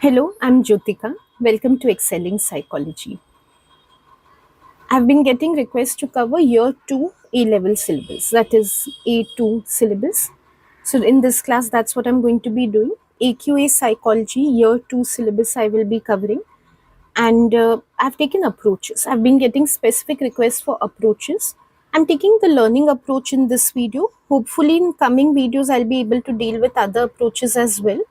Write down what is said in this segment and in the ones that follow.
Hello, I'm Jyotika. Welcome to Excelling Psychology. I've been getting requests to cover year 2 A level syllabus, that is A2 syllabus. So, in this class, that's what I'm going to be doing. AQA Psychology year 2 syllabus, I will be covering. And I've taken approaches. I've been getting specific requests for approaches. I'm taking the learning approach in this video. Hopefully, in coming videos, I'll be able to deal with other approaches as well.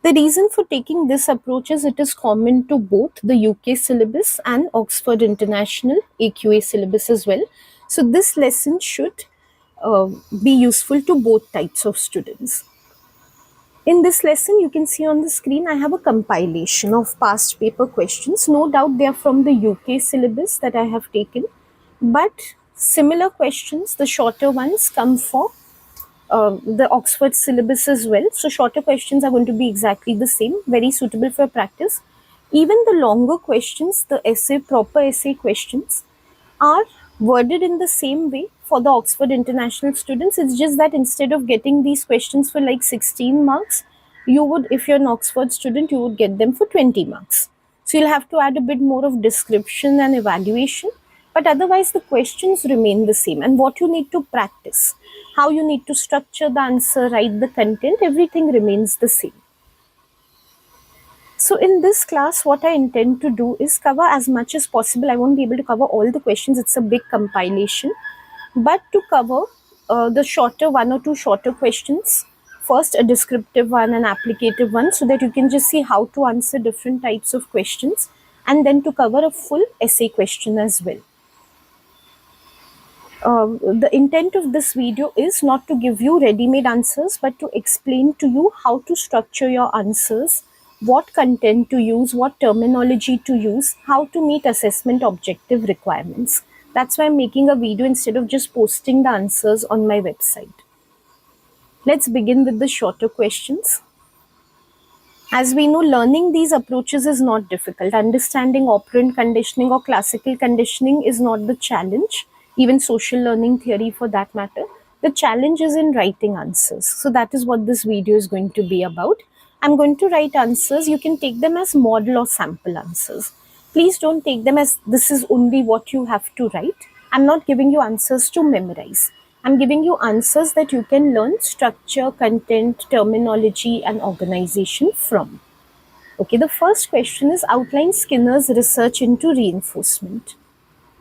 The reason for taking this approach is it is common to both the UK syllabus and Oxford International AQA syllabus as well. So this lesson should uh, be useful to both types of students. In this lesson, you can see on the screen, I have a compilation of past paper questions. No doubt they are from the UK syllabus that I have taken, but similar questions, the shorter ones, come for the Oxford syllabus as well. So shorter questions are going to be exactly the same, very suitable for practice. Even the longer questions, the proper essay questions, are worded in the same way for the Oxford International students. It's just that instead of getting these questions for like 16 marks, you would, if you're an Oxford student, you would get them for 20 marks. So you'll have to add a bit more of description and evaluation, but otherwise the questions remain the same. And what you need to practice, how you need to structure the answer, write the content, everything remains the same. So in this class, what I intend to do is cover as much as possible. I won't be able to cover all the questions. It's a big compilation. But to cover the shorter, one or two shorter questions, first a descriptive one, an applicative one, so that you can just see how to answer different types of questions, and then to cover a full essay question as well. The intent of this video is not to give you ready-made answers, but to explain to you how to structure your answers, what content to use, what terminology to use, how to meet assessment objective requirements. That's why I'm making a video instead of just posting the answers on my website. Let's begin with the shorter questions. As we know, learning these approaches is not difficult. Understanding operant conditioning or classical conditioning is not the challenge, even social learning theory for that matter. The challenge is in writing answers. So that is what this video is going to be about. I'm going to write answers. You can take them as model or sample answers. Please don't take them as this is only what you have to write. I'm not giving you answers to memorize. I'm giving you answers that you can learn structure, content, terminology, and organization from. Okay, the first question is outline Skinner's research into reinforcement.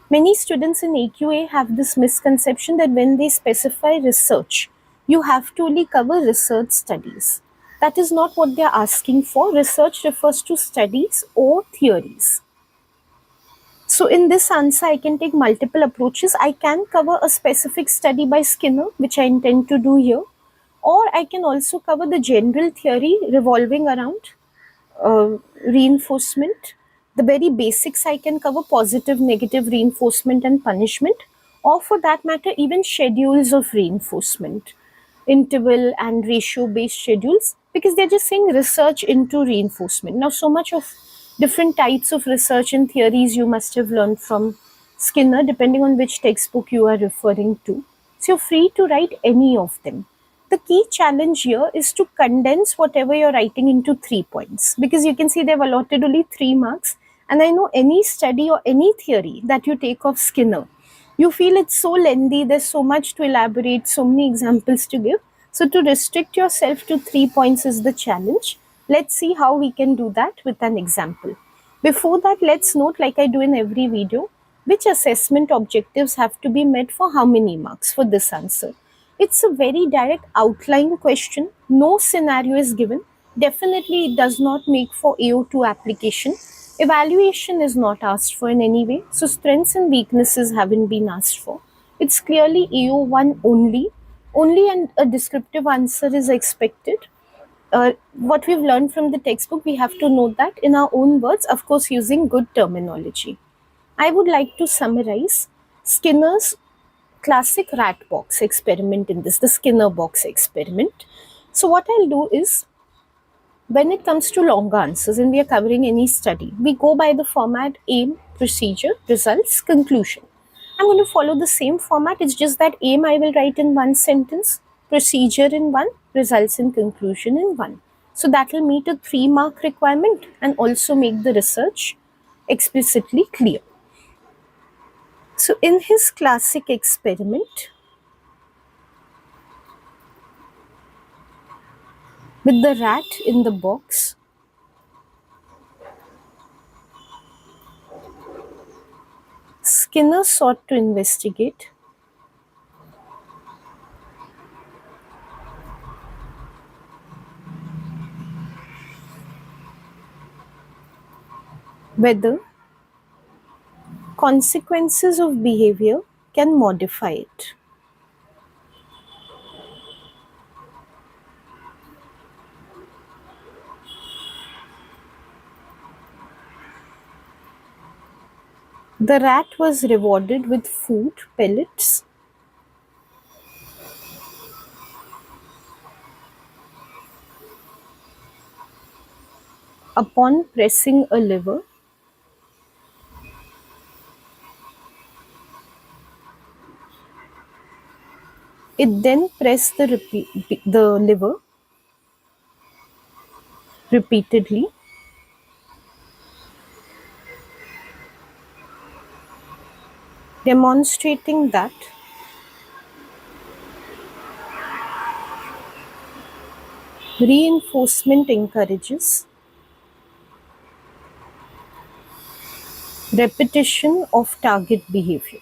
Many students in AQA have this misconception that when they specify research, you have to only cover research studies. That is not what they are asking for. Research refers to studies or theories. So in this answer, I can take multiple approaches. I can cover a specific study by Skinner, which I intend to do here, or I can also cover the general theory revolving around reinforcement. The very basics I can cover: positive, negative reinforcement and punishment, or for that matter, even schedules of reinforcement, interval and ratio based schedules, because they're just saying research into reinforcement. Now, so much of different types of research and theories you must have learned from Skinner, depending on which textbook you are referring to. So, you're free to write any of them. The key challenge here is to condense whatever you're writing into 3 points, because you can see they've allotted only 3 marks. And I know any study or any theory that you take of Skinner, you feel it's so lengthy, there's so much to elaborate, so many examples to give. So to restrict yourself to 3 points is the challenge. Let's see how we can do that with an example. Before that, let's note, like I do in every video, which assessment objectives have to be met for how many marks for this answer. It's a very direct outline question. No scenario is given. Definitely it does not make for AO2 application. Evaluation is not asked for in any way. So strengths and weaknesses haven't been asked for. It's clearly AO1 only. Only a descriptive answer is expected. What we've learned from the textbook, we have to note that in our own words, of course, using good terminology. I would like to summarize Skinner's classic rat box experiment in this, the Skinner box experiment. So what I'll do is, when it comes to longer answers and we are covering any study, we go by the format aim, procedure, results, conclusion. I'm going to follow the same format. It's just that aim I will write in one sentence, procedure in one, results and conclusion in one. So that will meet a 3-mark requirement and also make the research explicitly clear. So in his classic experiment, with the rat in the box, Skinner sought to investigate whether consequences of behavior can modify it. The rat was rewarded with food pellets upon pressing a lever. It then pressed the lever repeatedly, demonstrating that reinforcement encourages repetition of target behavior.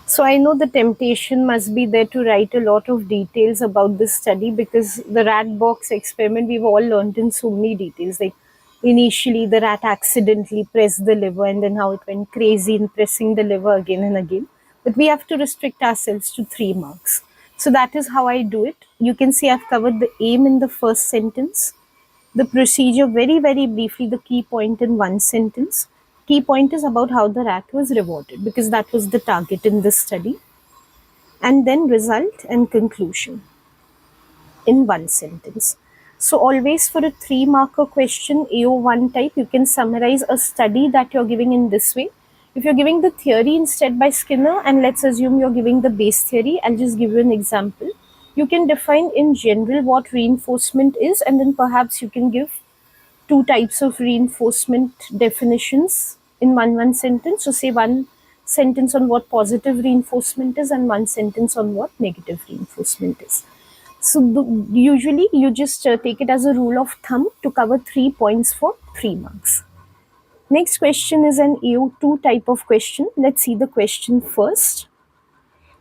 So I know the temptation must be there to write a lot of details about this study, because the rat box experiment we've all learned in so many details. Like initially the rat accidentally pressed the lever and then how it went crazy in pressing the lever again and again. But we have to restrict ourselves to 3 marks. So that is how I do it. You can see I've covered the aim in the first sentence, the procedure very, very briefly, the key point in one sentence. Key point is about how the rat was rewarded, because that was the target in this study. And then result and conclusion in one sentence. So always for a 3-marker question, AO1 type, you can summarize a study that you're giving in this way. If you're giving the theory instead by Skinner, and let's assume you're giving the base theory, I'll just give you an example. You can define in general what reinforcement is, and then perhaps you can give 2 types of reinforcement definitions in one sentence. So say one sentence on what positive reinforcement is and one sentence on what negative reinforcement is. So usually you just take it as a rule of thumb to cover 3 points for 3 marks. Next question is an AO2 type of question. Let's see the question first.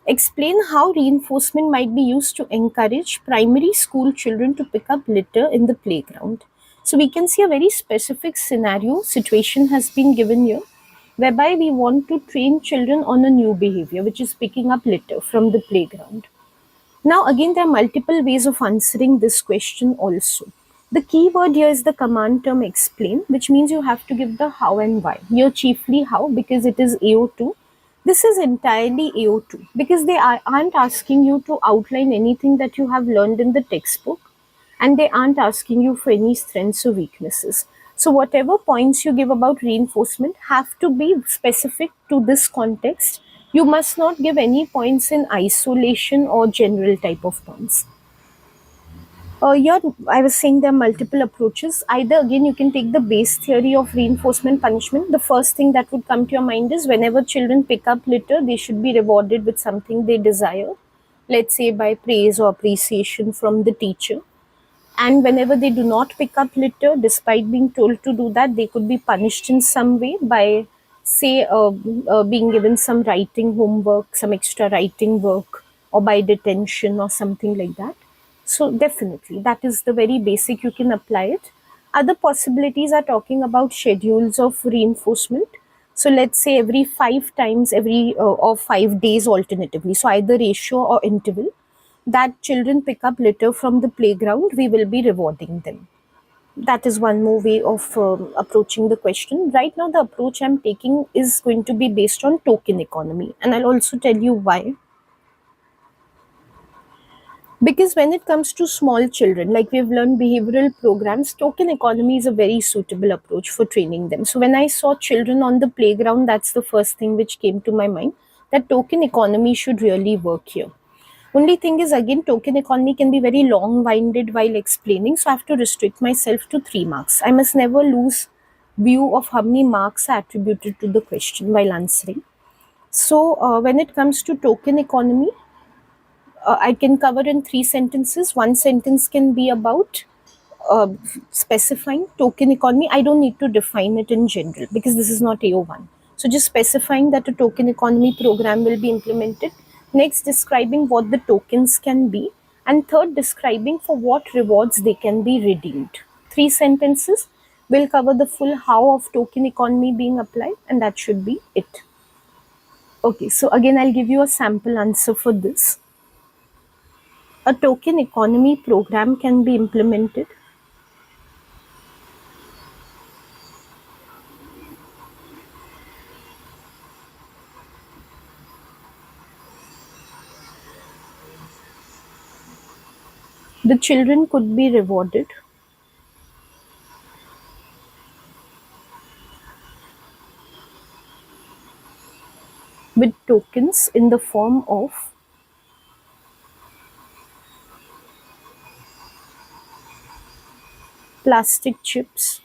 Explain how reinforcement might be used to encourage primary school children to pick up litter in the playground. So we can see a very specific scenario, situation has been given here, whereby we want to train children on a new behavior, which is picking up litter from the playground. Now again, there are multiple ways of answering this question also. The key word here is the command term explain, which means you have to give the how and why. Here chiefly how, because it is AO2. This is entirely AO2 because they aren't asking you to outline anything that you have learned in the textbook, and they aren't asking you for any strengths or weaknesses. So whatever points you give about reinforcement have to be specific to this context. You must not give any points in isolation or general type of points. Here, I was saying there are multiple approaches. Either again, you can take the base theory of reinforcement punishment. The first thing that would come to your mind is whenever children pick up litter, they should be rewarded with something they desire. Let's say by praise or appreciation from the teacher. And whenever they do not pick up litter, despite being told to do that, they could be punished in some way by, say, being given some writing homework, some extra writing work, or by detention or something like that. So definitely, that is the very basic, you can apply it. Other possibilities are talking about schedules of reinforcement. So let's say every 5 times, or 5 days alternatively. So either ratio or interval that children pick up litter from the playground, we will be rewarding them. That is one more way of approaching the question. Right now, the approach I'm taking is going to be based on token economy, and I'll also tell you why. Because when it comes to small children, like we've learned behavioral programs, token economy is a very suitable approach for training them. So when I saw children on the playground, that's the first thing which came to my mind, that token economy should really work here. Only thing is, again, token economy can be very long winded while explaining, so I have to restrict myself to 3 marks. I must never lose view of how many marks are attributed to the question while answering. So, when it comes to token economy, I can cover in 3 sentences. One sentence can be about uh, specifying token economy. I don't need to define it in general because this is not AO1. So just specifying that a token economy program will be implemented. Next, describing what the tokens can be. And third, describing for what rewards they can be redeemed. 3 sentences will cover the full how of token economy being applied, and that should be it. Okay, so again, I'll give you a sample answer for this. A token economy program can be implemented the children could be rewarded with tokens in the form of plastic chips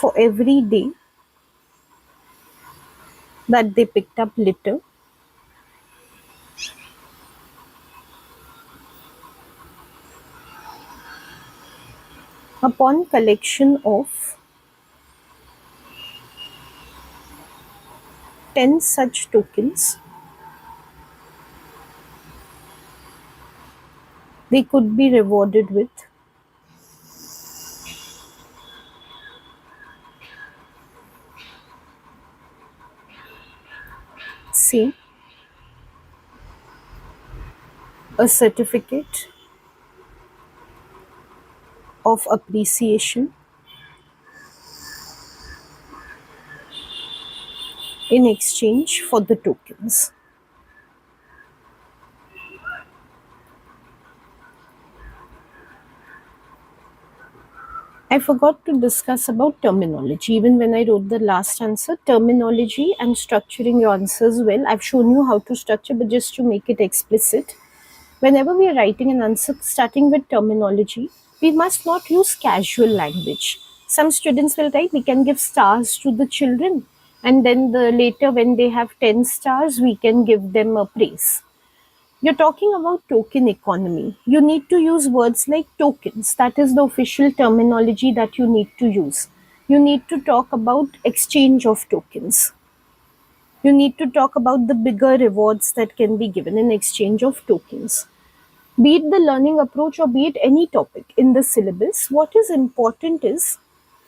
for every day that they picked up litter upon collection of 10 such tokens. They could be rewarded with, say, a certificate of appreciation in exchange for the tokens. I forgot to discuss about terminology. Even when I wrote the last answer, terminology and structuring your answers well. I've shown you how to structure, but just to make it explicit, whenever we are writing an answer starting with terminology, we must not use casual language. Some students will write, we can give stars to the children, and then later when they have 10 stars, we can give them a praise. You're talking about token economy. You need to use words like tokens. That is the official terminology that you need to use. You need to talk about exchange of tokens. You need to talk about the bigger rewards that can be given in exchange of tokens. Be it the learning approach or be it any topic in the syllabus, what is important is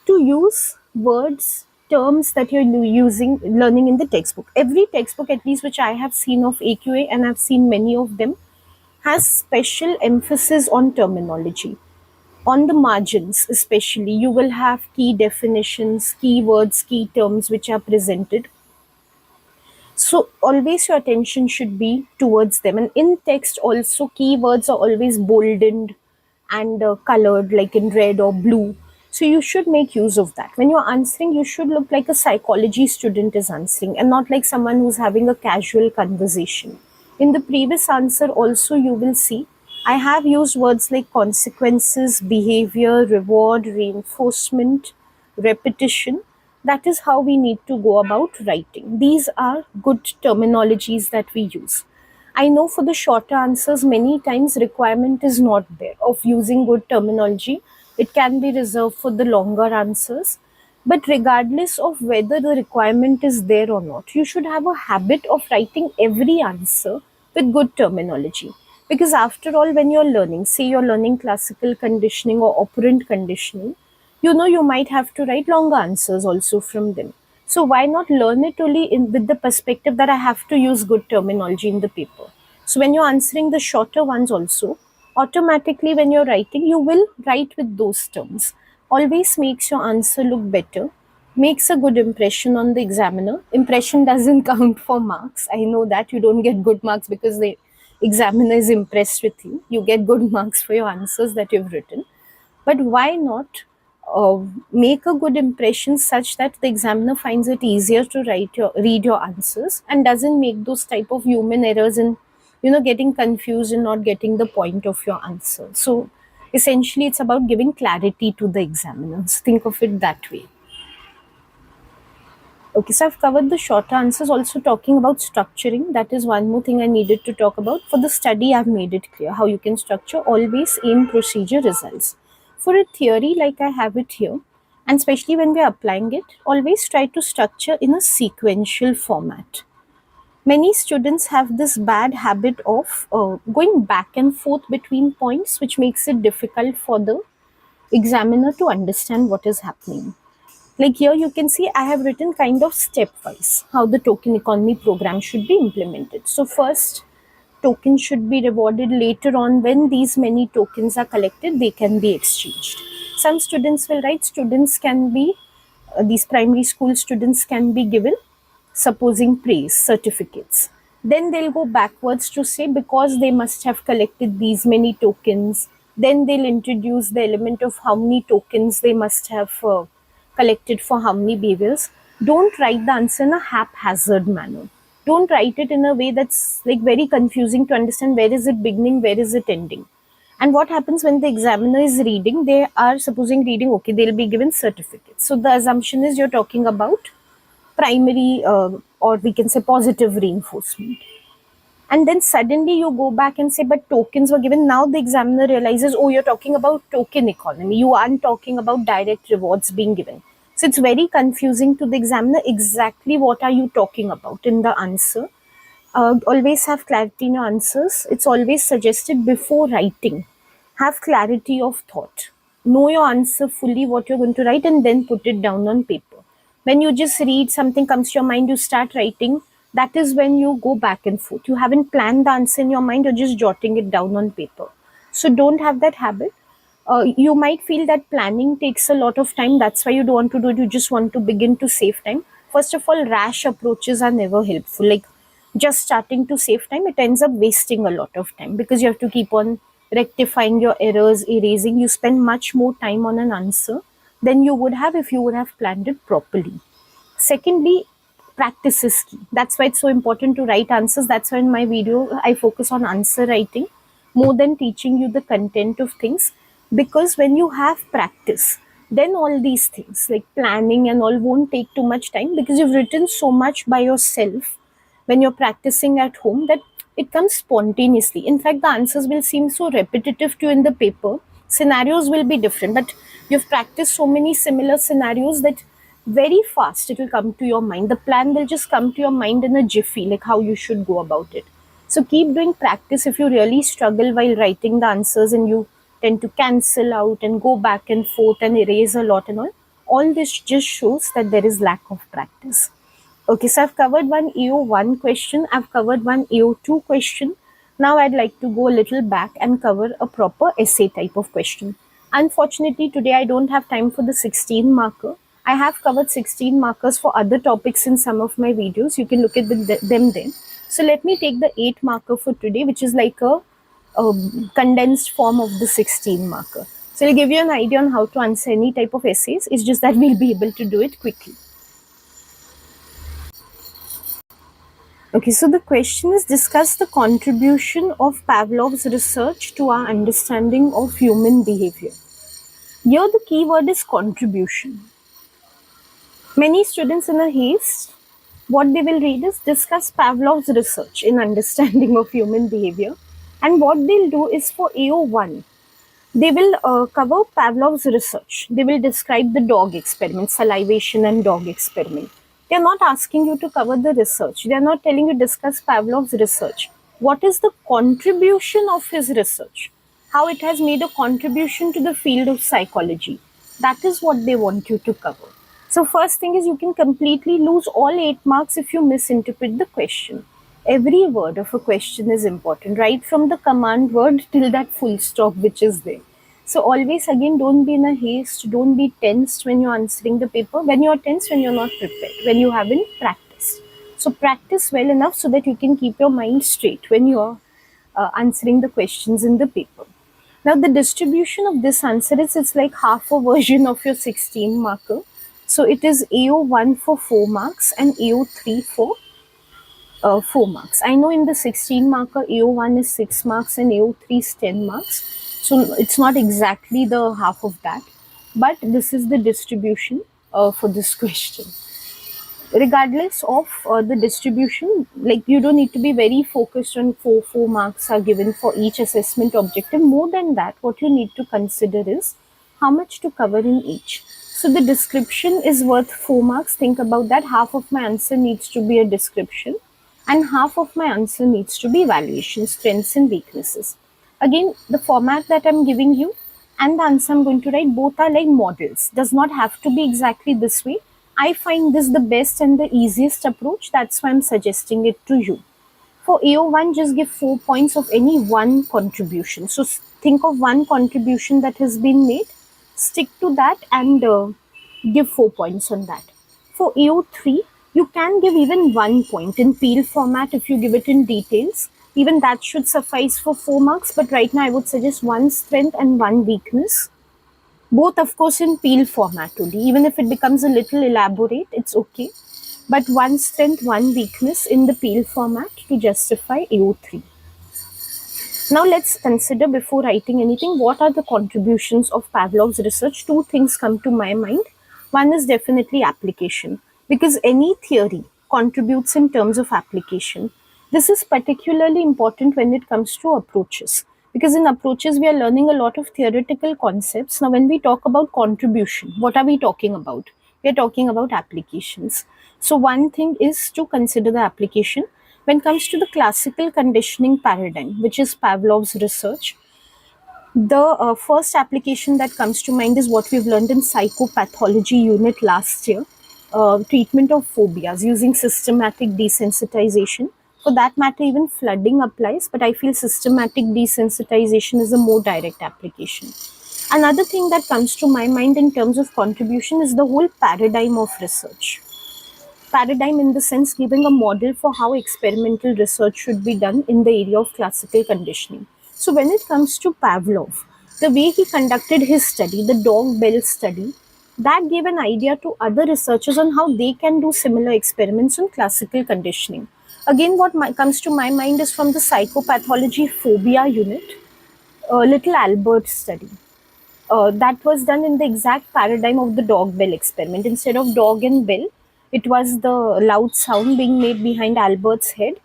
to use words, terms that you're using, learning in the textbook. Every textbook, at least which I have seen of AQA, and I've seen many of them, has special emphasis on terminology. On the margins, especially, you will have key definitions, keywords, key terms which are presented. So always your attention should be towards them. And in text also, keywords are always boldened and colored like in red or blue. So you should make use of that. When you're answering, you should look like a psychology student is answering and not like someone who's having a casual conversation. In the previous answer also, you will see I have used words like consequences, behavior, reward, reinforcement, repetition. That is how we need to go about writing. These are good terminologies that we use. I know for the shorter answers, many times requirement is not there of using good terminology. It can be reserved for the longer answers. But regardless of whether the requirement is there or not, you should have a habit of writing every answer with good terminology. Because after all, when you're learning, say you're learning classical conditioning or operant conditioning, you know you might have to write longer answers also from them. So why not learn it only with the perspective that I have to use good terminology in the paper? So when you're answering the shorter ones also, automatically when you're writing, you will write with those terms. Always makes your answer look better makes a good impression on the examiner. Impression doesn't count for marks. I know that you don't get good marks because the examiner is impressed with you. You get good marks for your answers that you've written. But why not make a good impression such that the examiner finds it easier to read your answers and doesn't make those type of human errors in getting confused and not getting the point of your answer. So essentially it's about giving clarity to the examiners. Think of it that way. Okay, so I've covered the shorter answers, also talking about structuring. That is one more thing I needed to talk about. For the study, I've made it clear how you can structure always aim procedure results. For a theory like I have it here, and especially when we're applying it, always try to structure in a sequential format. Many students have this bad habit of going back and forth between points, which makes it difficult for the examiner to understand what is happening. Like here you can see I have written kind of stepwise how the token economy program should be implemented. So first, tokens should be rewarded. Later on, when these many tokens are collected, they can be exchanged. Some students will write students can be, these primary school students can be given supposing praise certificates. Then they'll go backwards to say because they must have collected these many tokens. Then they'll introduce the element of how many tokens they must have collected for how many behaviors. Don't write the answer in a haphazard manner. Don't write it in a way that's like very confusing to understand where is it beginning, where is it ending. And what happens when the examiner is reading, they are supposing reading, okay, they'll be given certificates. So the assumption is you're talking about primary or we can say positive reinforcement. And then suddenly you go back and say, but tokens were given. Now the examiner realizes, oh, you're talking about token economy. You aren't talking about direct rewards being given. So it's very confusing to the examiner exactly what are you talking about in the answer. Always have clarity in your answers. It's always suggested before writing. Have clarity of thought. Know your answer fully, what you're going to write, and then put it down on paper. When you just read something comes to your mind, you start writing. That is when you go back and forth. You haven't planned the answer in your mind, you're just jotting it down on paper. So don't have that habit. You might feel that planning takes a lot of time. That's why you don't want to do it. You just want to begin to save time. First of all, rash approaches are never helpful. Like just starting to save time, it ends up wasting a lot of time because you have to keep on rectifying your errors, erasing. You spend much more time on an answer than you would have if you would have planned it properly. Secondly, practice is key. That's why it's so important to write answers. That's why in my video, I focus on answer writing more than teaching you the content of things. Because when you have practice, then all these things like planning and all won't take too much time because you've written so much by yourself when you're practicing at home that it comes spontaneously. In fact, the answers will seem so repetitive to you in the paper. Scenarios will be different, but you've practiced so many similar scenarios that very fast it will come to your mind. The plan will just come to your mind in a jiffy, like how you should go about it. So keep doing practice. If you really struggle while writing the answers and you tend to cancel out and go back and forth and erase a lot and all this just shows that there is lack of practice. Okay, so I've covered one EO1 question, I've covered one EO2 question. Now I'd like to go a little back and cover a proper essay type of question. Unfortunately, today I don't have time for the 16 marker. I have covered 16 markers for other topics in some of my videos. You can look at them then. So let me take the 8 marker for today, which is like a condensed form of the 16 marker. So I'll give you an idea on how to answer any type of essays. It's just that we'll be able to do it quickly. Okay, so the question is discuss the contribution of Pavlov's research to our understanding of human behavior. Here the key word is contribution. Many students in a haste, what they will read is discuss Pavlov's research in understanding of human behavior. And what they'll do is for AO1, they will cover Pavlov's research. They will describe the dog experiment, salivation and dog experiment. They are not asking you to cover the research. They are not telling you discuss Pavlov's research. What is the contribution of his research? How it has made a contribution to the field of psychology. That is what they want you to cover. So first thing is you can completely lose all 8 marks if you misinterpret the question. Every word of a question is important, right from the command word till that full stop which is there. So always again, don't be in a haste, don't be tensed when you're answering the paper. When you're tense, when you're not prepared, when you haven't practiced. So practice well enough so that you can keep your mind straight when you're answering the questions in the paper. Now the distribution of this answer is, it's like half a version of your 16 marker. So it is AO1 for 4 marks and AO3 for 4 marks. I know in the 16 marker, AO1 is 6 marks and AO3 is 10 marks. So it's not exactly the half of that, but this is the distribution for this question. Regardless of the distribution, like you don't need to be very focused on 4 marks are given for each assessment objective. More than that, what you need to consider is how much to cover in each. So the description is worth 4 marks. Think about that. Half of my answer needs to be a description and half of my answer needs to be evaluation, strengths and weaknesses. Again, the format that I'm giving you and the answer I'm going to write, both are like models. Does not have to be exactly this way. I find this the best and the easiest approach. That's why I'm suggesting it to you. For AO1, just give 4 points of any one contribution. So think of one contribution that has been made, stick to that and give 4 points on that. For AO3, you can give even 1 point in peel format if you give it in details. Even that should suffice for 4 marks, but right now I would suggest 1 strength and 1 weakness. Both, of course, in peel format only. Even if it becomes a little elaborate, it's okay. But 1 strength, 1 weakness in the peel format to justify AO3. Now let's consider, before writing anything, what are the contributions of Pavlov's research. Two things come to my mind. One is definitely application, because any theory contributes in terms of application. This is particularly important when it comes to approaches, because in approaches we are learning a lot of theoretical concepts. Now when we talk about contribution, what are we talking about? We are talking about applications. So one thing is to consider the application. When it comes to the classical conditioning paradigm, which is Pavlov's research, the first application that comes to mind is what we've learned in psychopathology unit last year, treatment of phobias using systematic desensitization. For that matter, even flooding applies, but I feel systematic desensitization is a more direct application. Another thing that comes to my mind in terms of contribution is the whole paradigm of research. Paradigm in the sense giving a model for how experimental research should be done in the area of classical conditioning. So when it comes to Pavlov, the way he conducted his study, the dog bell study, that gave an idea to other researchers on how they can do similar experiments on classical conditioning. Again, what comes to my mind is from the psychopathology phobia unit, Little Albert study. That was done in the exact paradigm of the dog bell experiment. Instead of dog and bell, it was the loud sound being made behind Albert's head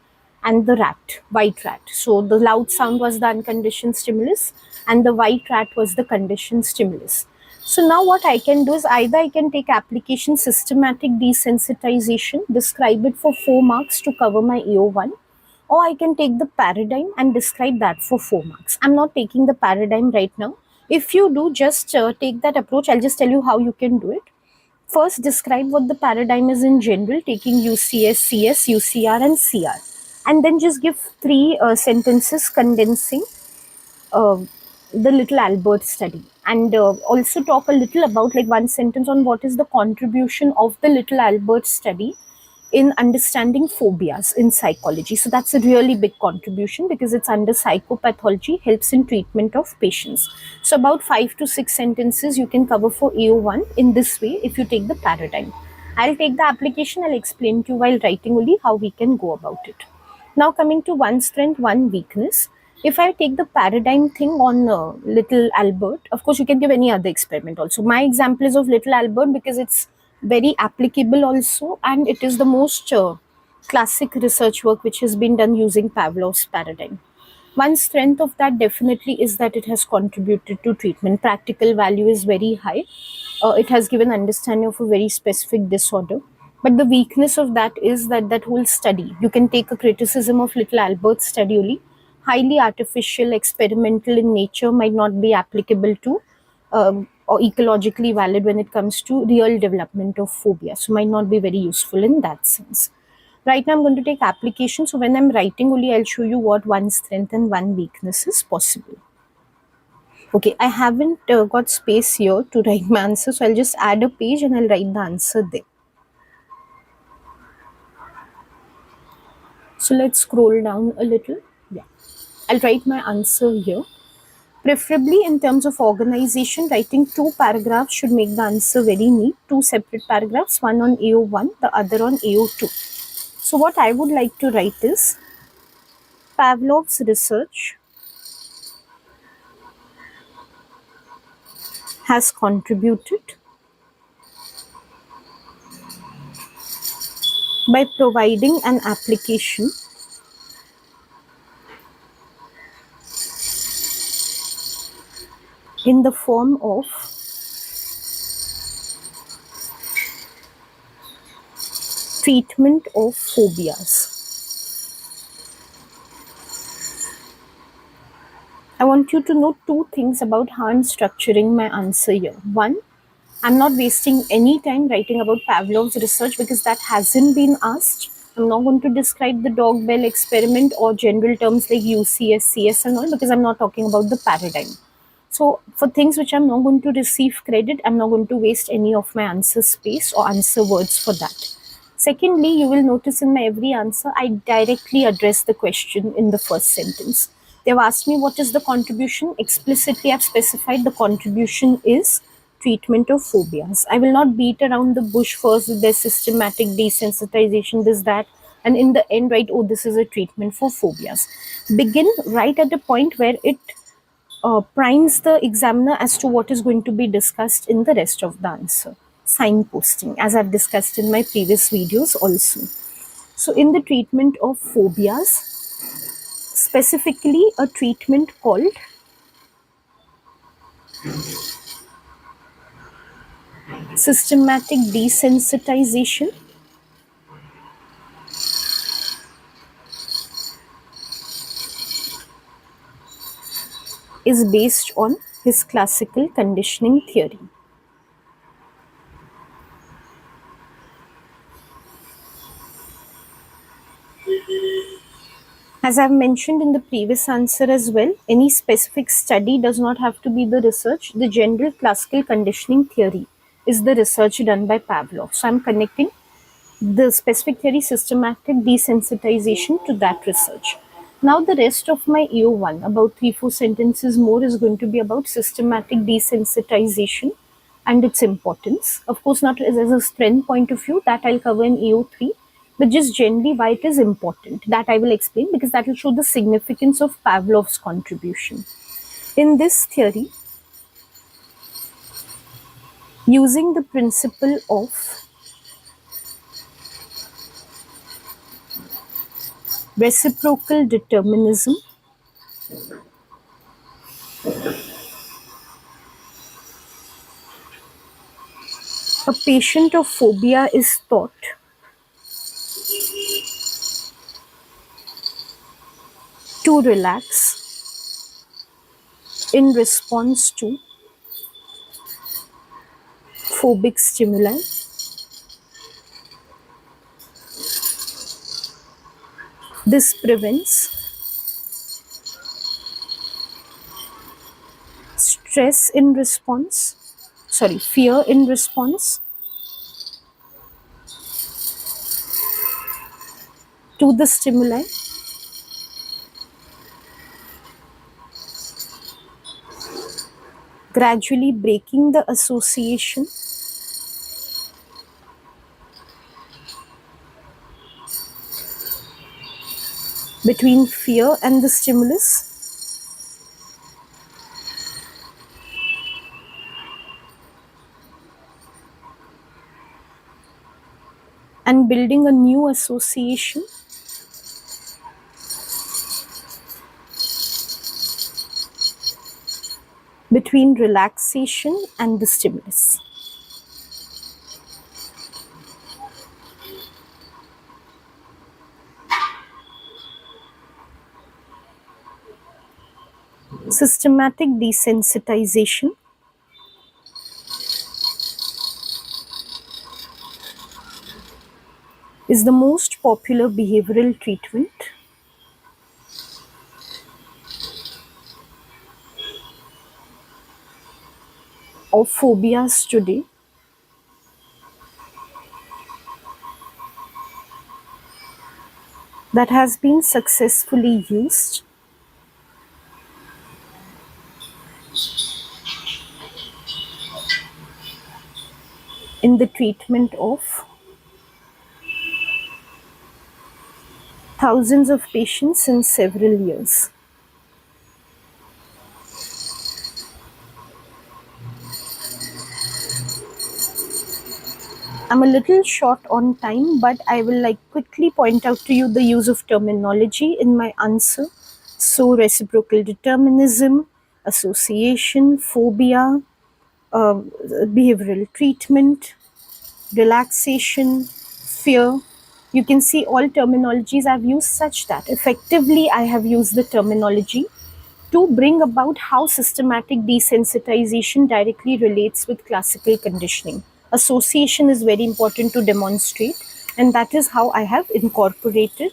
and the rat, white rat. So the loud sound was the unconditioned stimulus and the white rat was the conditioned stimulus. So now what I can do is either I can take application systematic desensitization, describe it for 4 marks to cover my AO1, or I can take the paradigm and describe that for 4 marks. I'm not taking the paradigm right now. If you do, just take that approach. I'll just tell you how you can do it. First, describe what the paradigm is in general, taking UCS, CS, UCR, and CR. And then just give 3 sentences condensing uh, the Little Albert study. And also talk a little about, like, 1 sentence on what is the contribution of the Little Albert study in understanding phobias in psychology. So that's a really big contribution because it's under psychopathology, helps in treatment of patients. So about 5 to 6 sentences you can cover for AO1 in this way if you take the paradigm. I'll take the application, I'll explain to you while writing only how we can go about it. Now coming to 1 strength, 1 weakness. If I take the paradigm thing on Little Albert, of course you can give any other experiment also. My example is of Little Albert because it's very applicable also, and it is the most classic research work which has been done using Pavlov's paradigm. One strength of that definitely is that it has contributed to treatment. Practical value is very high. It has given understanding of a very specific disorder. But the weakness of that is that that whole study, you can take a criticism of Little Albert's study only, highly artificial, experimental in nature, might not be applicable to or ecologically valid when it comes to real development of phobia. So might not be very useful in that sense. Right now I'm going to take application. So when I'm writing only, I'll show you what 1 strength and 1 weakness is possible. Okay, I haven't got space here to write my answer, so I'll just add a page and I'll write the answer there. So let's scroll down a little. Yeah, I'll write my answer here. Preferably in terms of organization, writing two paragraphs should make the answer very neat. Two separate paragraphs, one on AO1, the other on AO2. So what I would like to write is Pavlov's research has contributed by providing an application in the form of treatment of phobias. I want you to know two things about how I'm structuring my answer here. One, I'm not wasting any time writing about Pavlov's research because that hasn't been asked. I'm not going to describe the dog bell experiment or general terms like UCS, CS and all because I'm not talking about the paradigm. So for things which I'm not going to receive credit, I'm not going to waste any of my answer space or answer words for that. Secondly, you will notice in my every answer, I directly address the question in the first sentence. They've asked me what is the contribution. Explicitly, I've specified the contribution is treatment of phobias. I will not beat around the bush first with their systematic desensitization, this, that, and in the end, write, oh, this is a treatment for phobias. Begin right at the point where it primes the examiner as to what is going to be discussed in the rest of the answer. Signposting, as I've discussed in my previous videos also. So in the treatment of phobias, specifically a treatment called systematic desensitization is based on his classical conditioning theory. As I've mentioned in the previous answer as well, any specific study does not have to be the research. The general classical conditioning theory is the research done by Pavlov. So I'm connecting the specific theory systematic desensitization to that research. Now the rest of my EO1, about 3-4 sentences more, is going to be about systematic desensitization and its importance. Of course, not as a strength point of view, that I'll cover in EO3, but just generally why it is important. That I will explain because that will show the significance of Pavlov's contribution. In this theory, using the principle of reciprocal determinism, a patient of phobia is taught to relax in response to phobic stimuli. This prevents fear in response to the stimuli, gradually breaking the association between fear and the stimulus, and building a new association between relaxation and the stimulus. Systematic desensitization is the most popular behavioral treatment of phobias today that has been successfully used in the treatment of thousands of patients in several years. I'm a little short on time, but I will quickly point out to you the use of terminology in my answer. So reciprocal determinism, association, phobia, behavioral treatment, relaxation, fear. You can see all terminologies I've used such that effectively I have used the terminology to bring about how systematic desensitization directly relates with classical conditioning. Association is very important to demonstrate, and that is how I have incorporated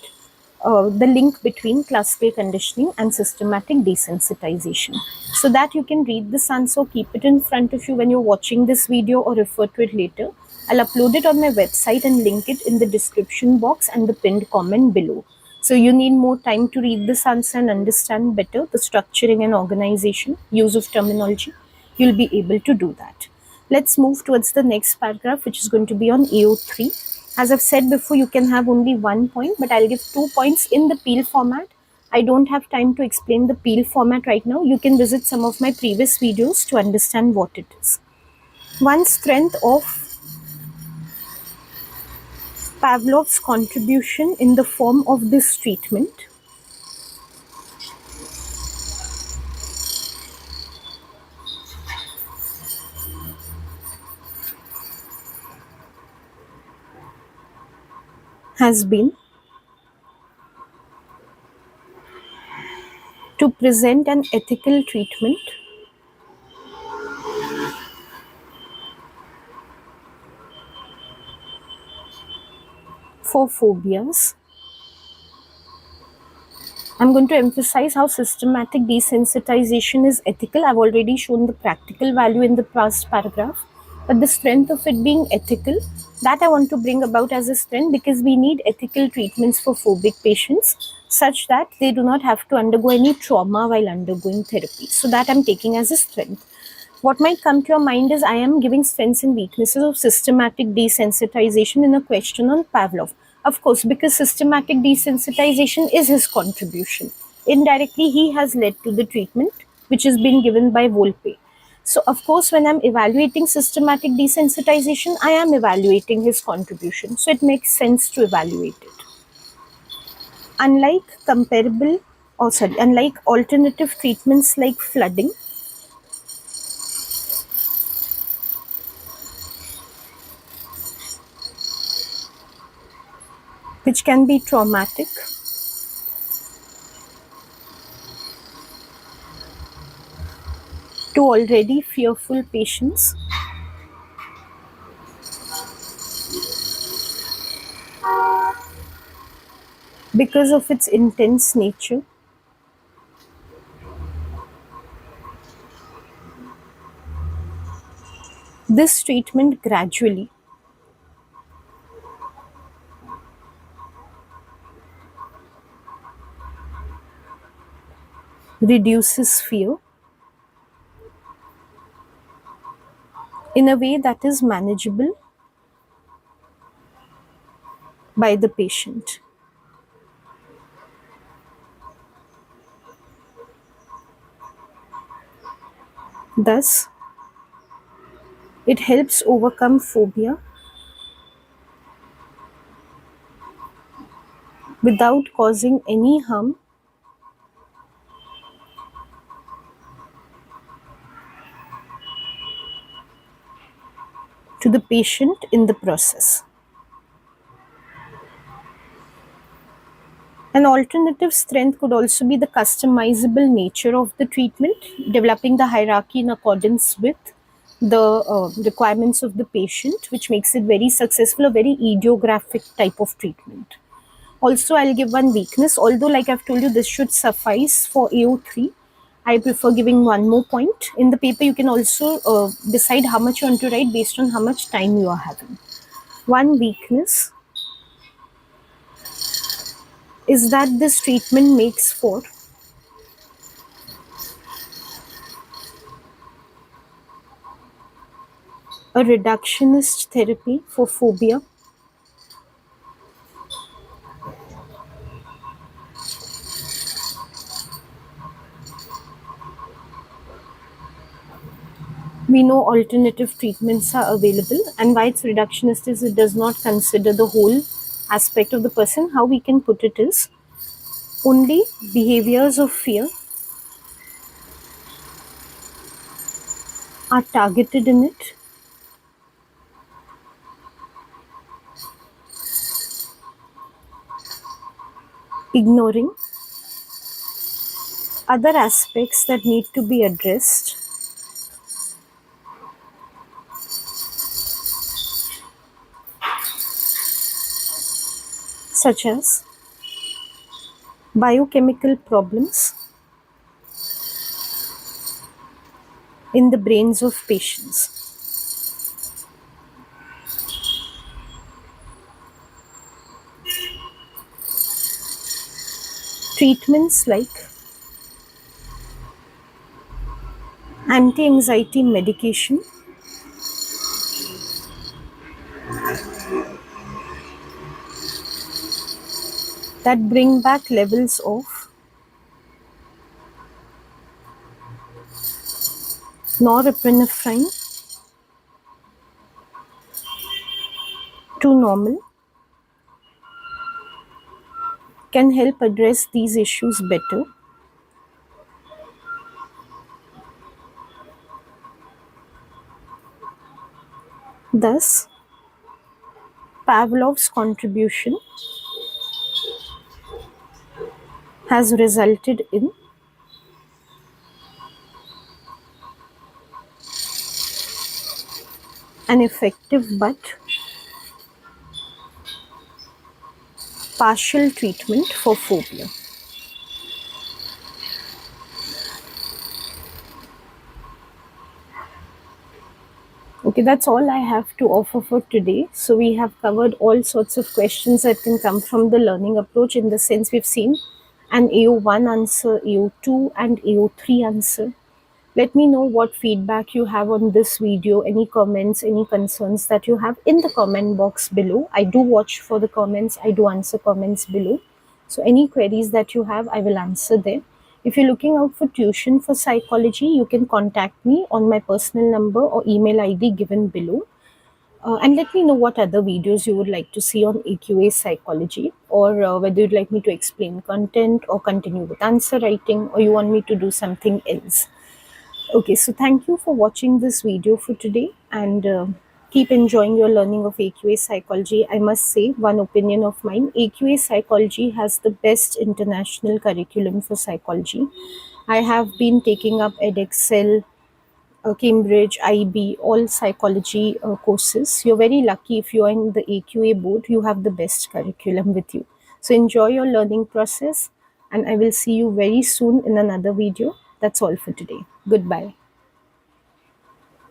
the link between classical conditioning and systematic desensitization. So that you can read this answer, keep it in front of you when you're watching this video or refer to it later. I'll upload it on my website and link it in the description box and the pinned comment below. So you need more time to read this answer and understand better the structuring and organization, use of terminology. You'll be able to do that. Let's move towards the next paragraph, which is going to be on AO3. As I've said before, you can have only 1 point, but I'll give 2 points in the Peel format. I don't have time to explain the Peel format right now. You can visit some of my previous videos to understand what it is. One strength of Pavlov's contribution in the form of this treatment has been to present an ethical treatment for phobias. I'm going to emphasize how systematic desensitization is ethical. I've already shown the practical value in the past paragraph, but the strength of it being ethical, that I want to bring about as a strength, because we need ethical treatments for phobic patients such that they do not have to undergo any trauma while undergoing therapy. So that I'm taking as a strength. What might come to your mind is I am giving strengths and weaknesses of systematic desensitization in a question on Pavlov. Of course, because systematic desensitization is his contribution. Indirectly, he has led to the treatment which is being given by Volpe. So, of course, when I'm evaluating systematic desensitization, I am evaluating his contribution. So, it makes sense to evaluate it. Unlike alternative treatments like flooding, which can be traumatic, to already fearful patients, because of its intense nature, this treatment gradually reduces fear in a way that is manageable by the patient. Thus, it helps overcome phobia without causing any harm to the patient in the process. An alternative strength could also be the customizable nature of the treatment, developing the hierarchy in accordance with the requirements of the patient, which makes it very successful, a very idiographic type of treatment. Also, I'll give one weakness, although like I've told you, this should suffice for AO3. I prefer giving one more point. In the paper, you can also decide how much you want to write based on how much time you are having. One weakness is that this treatment makes for a reductionist therapy for phobia. We know alternative treatments are available, and why it's reductionist is it does not consider the whole aspect of the person. How we can put it is only behaviors of fear are targeted in it. Ignoring other aspects that need to be addressed, such as biochemical problems in the brains of patients. Treatments like anti-anxiety medication that bring back levels of norepinephrine to normal can help address these issues better. Thus, Pavlov's contribution has resulted in an effective but partial treatment for phobia. Okay, that's all I have to offer for today. So we have covered all sorts of questions that can come from the learning approach. In the sense, we've seen an AO1 answer, AO2 and AO3 answer. Let me know what feedback you have on this video, any comments, any concerns that you have in the comment box below. I do watch for the comments, I do answer comments below. So any queries that you have, I will answer them. If you're looking out for tuition for psychology, you can contact me on my personal number or email ID given below. And let me know what other videos you would like to see on AQA psychology, or whether you'd like me to explain content or continue with answer writing, or you want me to do something else. Okay, so thank you for watching this video for today, and keep enjoying your learning of AQA psychology. I must say, one opinion of mine, AQA psychology has the best international curriculum for psychology. I have been taking up edexcel, Cambridge, IB, all psychology courses. You're very lucky if you are in the AQA board, you have the best curriculum with you. So enjoy your learning process, and I will see you very soon in another video. That's all for today. Goodbye.